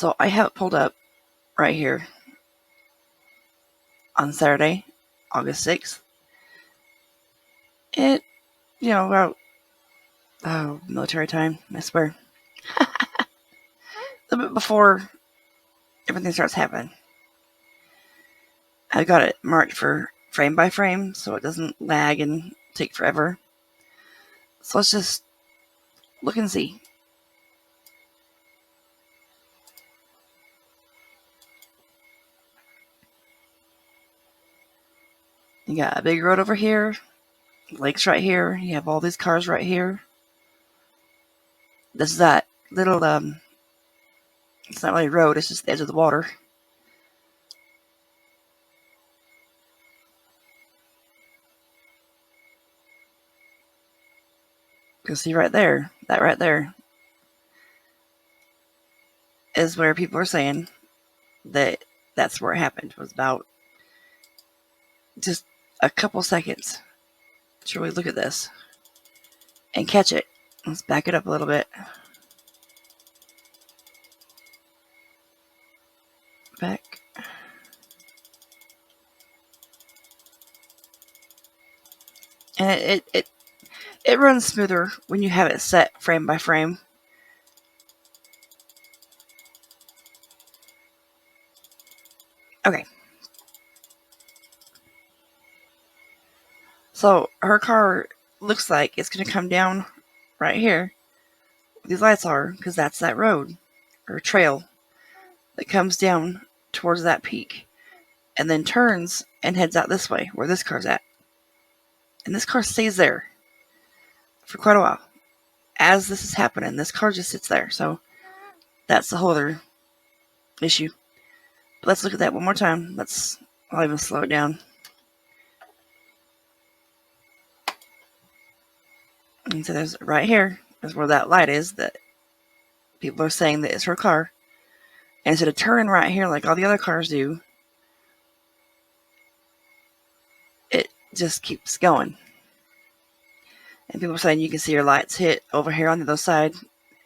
So I have it pulled up right here on Saturday, August 6th. It, about military time, I swear. A little bit before everything starts happening. I got it marked for frame by frame so it doesn't lag and take forever. So let's just look and see. You got a big road over here, lakes right here, you have all these cars right here. This is that little, it's not really a road, it's just the edge of the water. You can see right there, that right there is where people are saying that that's where it happened. It was about just a couple seconds to really look at this and catch it. Let's back it up a little bit. Back. And it runs smoother when you have it set frame by frame. Okay. So her car looks like it's going to come down right here where these lights are, because that's that road or trail that comes down towards that peak and then turns and heads out this way where this car's at. And this car stays there for quite a while. As this is happening, this car just sits there. So that's the whole other issue. But let's look at that one more time. I'll even slow it down. And so there's right here is where that light is that people are saying that it's her car. And instead of turning right here like all the other cars do, it just keeps going. And people are saying you can see your lights hit over here on the other side,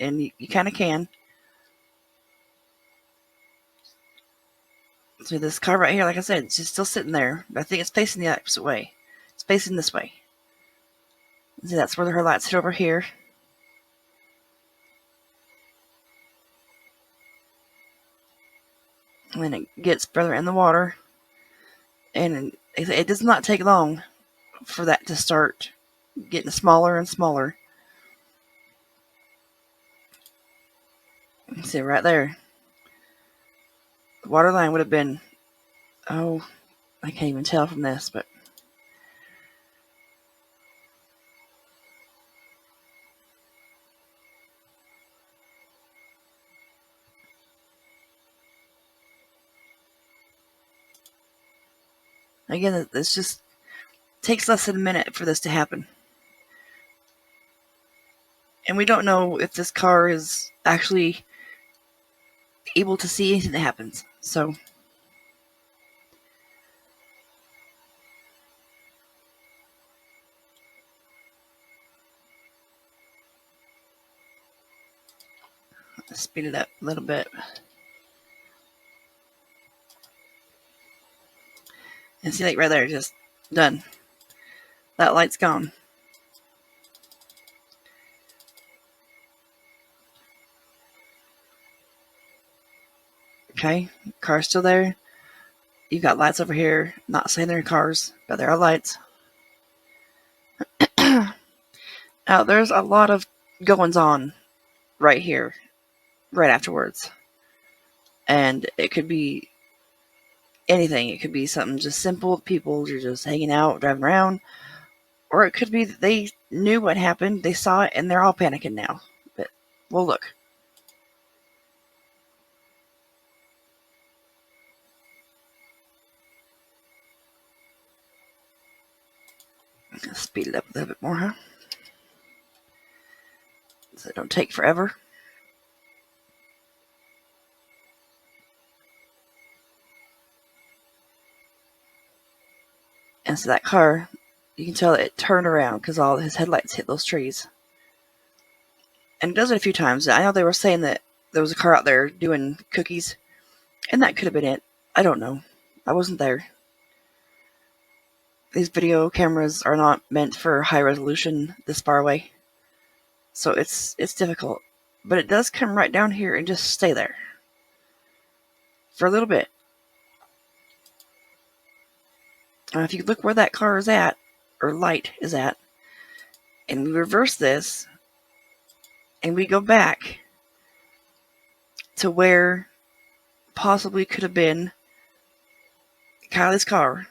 and you kind of can. So this car right here, like I said, it's just still sitting there, but I think it's facing the opposite way. It's facing this way. See, that's where her lights hit over here. And then it gets further in the water. And it does not take long for that to start getting smaller and smaller. See, right there. The water line would have been, I can't even tell from this, but again, this just takes less than a minute for this to happen. And we don't know if this car is actually able to see anything that happens. So let's speed it up a little bit. And see, like right there, just done. That light's gone. Okay, car's still there. You've got lights over here. Not saying they're cars, but there are lights. Now, there's a lot of goings on right here, right afterwards. And it could be anything. It could be something just simple. People are just hanging out, driving around. Or it could be that they knew what happened, they saw it, and they're all panicking now. But we'll look. Speed it up a little bit more, huh? So it don't take forever. And so that car, you can tell that it turned around because all his headlights hit those trees. And it does it a few times. I know they were saying that there was a car out there doing cookies, and that could have been it. I don't know. I wasn't there. These video cameras are not meant for high resolution this far away, so it's difficult. But it does come right down here and just stay there for a little bit. If you look where that car is at, or light is at, and we reverse this, and we go back to where possibly could have been Kylie's car,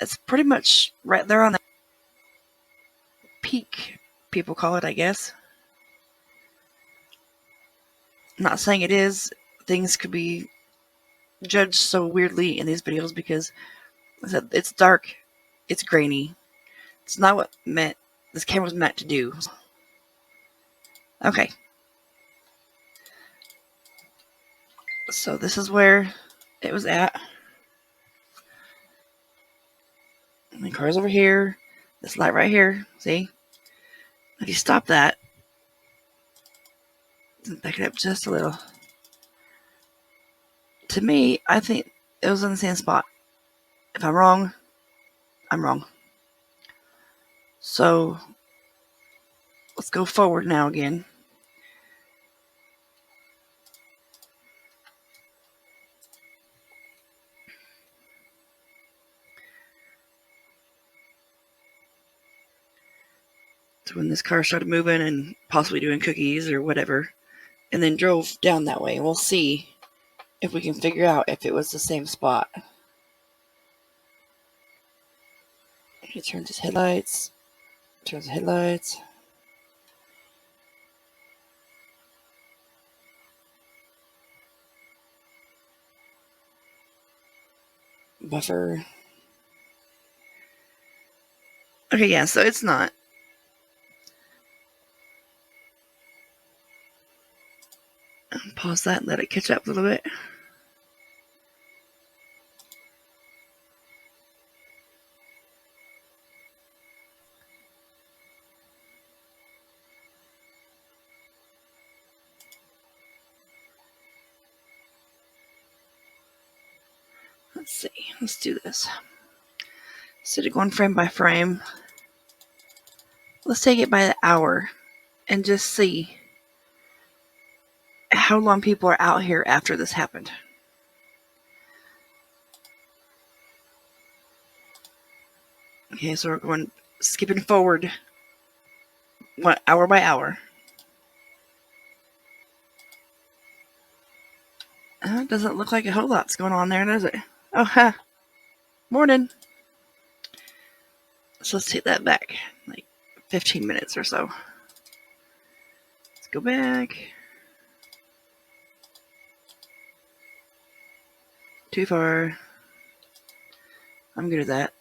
it's pretty much right there on the peak, people call it, I guess. I'm not saying it is. Things could be judged so weirdly in these videos because it's dark, it's grainy. It's not what this camera's meant to do. Okay. So this is where it was at. And the car's over here. This light right here. See? If you stop that, back it up just a little. To me, I think it was in the same spot. If I'm wrong, I'm wrong. So let's go forward now again. So when this car started moving and possibly doing cookies or whatever, and then drove down that way, and we'll see if we can figure out if it was the same spot. He turns his headlights. Turns the headlights. Buffer. Okay, yeah, so it's not. Pause that and let it catch up a little bit. Let's see. Let's do this. Instead of going frame by frame, let's take it by the hour and just see how long people are out here after this happened. Okay, so we're going skipping forward hour by hour. It doesn't look like a whole lot's going on there, does it? Oh, ha. Morning. So let's take that back, like 15 minutes or so. Let's go back. Too far. I'm good at that.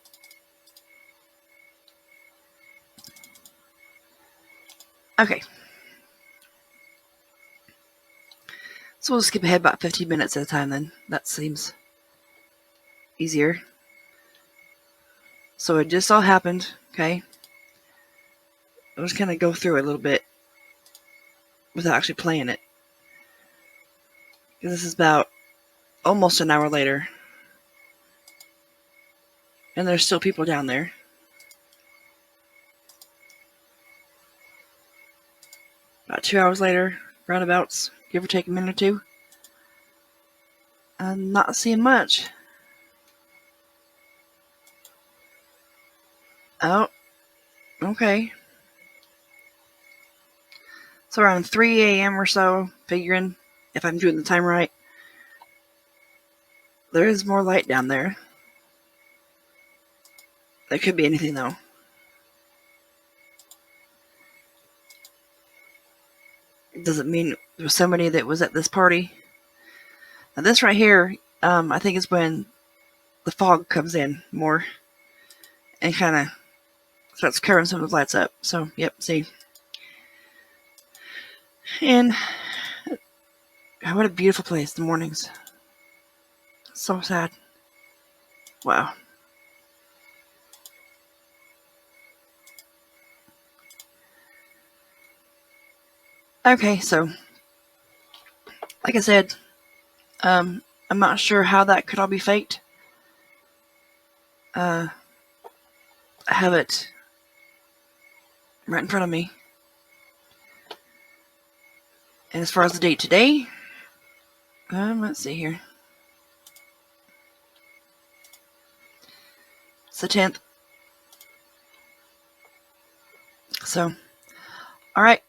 Okay. So we'll skip ahead about 15 minutes at a time then. That seems easier. So it just all happened, okay? I'll just kind of go through it a little bit without actually playing it. Because this is about almost an hour later. And there's still people down there. About 2 hours later, roundabouts, give or take a minute or two. I'm not seeing much. Oh, okay. So around 3 a.m. or so, figuring if I'm doing the time right, there is more light down there. There could be anything though. Does it mean there was somebody that was at this party? Now this right here, I think is when the fog comes in more and kind of starts covering some of the lights up. So, yep, see. And what a beautiful place, the mornings. So sad. Wow. Okay, so like I said, I'm not sure how that could all be faked. I have it right in front of me. And as far as the date today, let's see here. It's the 10th. So, all right,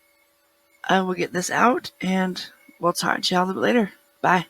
I will get this out and we'll talk to y'all a little bit later. Bye.